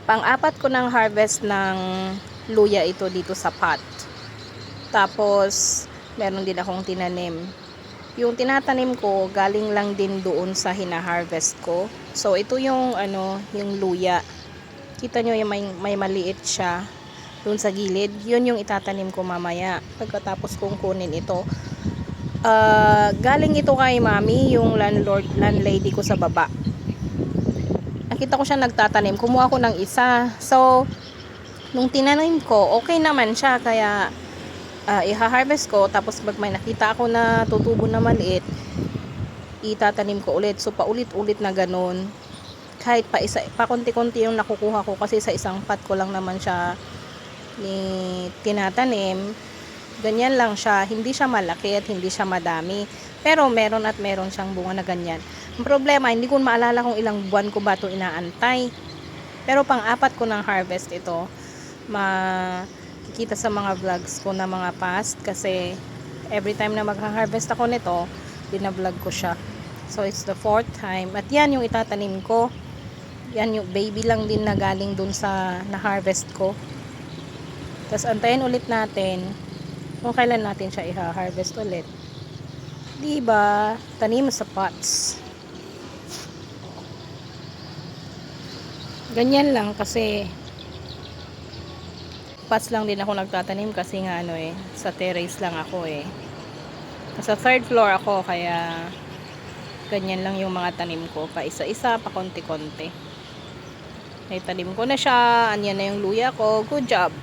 Pang-apat ko ng harvest ng luya ito dito sa pot. Tapos, meron din akong tinanim. Yung tinatanim ko, galing lang din doon sa hina-harvest ko. So, ito yung, yung luya. Kita nyo yung may maliit siya doon sa gilid. Yun yung itatanim ko mamaya. Pagkatapos kong kunin ito. Galing ito kay mami, yung landlady ko sa baba. Nakita ko siya nagtatanim. Kumuha ko ng isa. So, nung tinanim ko, okay naman siya. Kaya, iha-harvest ko. Tapos, pag may nakita ako na tutubo na maliit, itatanim ko ulit. So, paulit-ulit na ganun. Kahit pa konti-konti yung nakukuha ko. Kasi sa isang pot ko lang naman siya tinatanim. Ganyan lang siya. Hindi siya malaki at hindi siya madami. Pero meron at meron siyang bunga na ganyan. Ang problema, hindi ko maalala kung ilang buwan ko ba ito inaantay. Pero pang-apat ko ng harvest ito. Makikita sa mga vlogs ko na mga past. Kasi every time na mag-harvest ako nito, binablog ko siya. So it's the 4th time. At yan yung itatanim ko. Yan yung baby lang din na galing dun sa na-harvest ko. Tapos antayin ulit natin kung kailan natin siya i-harvest ulit. Diba? Tanim sa pots. Ganyan lang kasi pots lang din ako nagtatanim kasi nga sa terrace lang ako Sa 3rd floor ako kaya ganyan lang yung mga tanim ko. Pa isa-isa, pa konti-konti. Ay tanim ko na siya. Anyan na yung luya ko. Good job!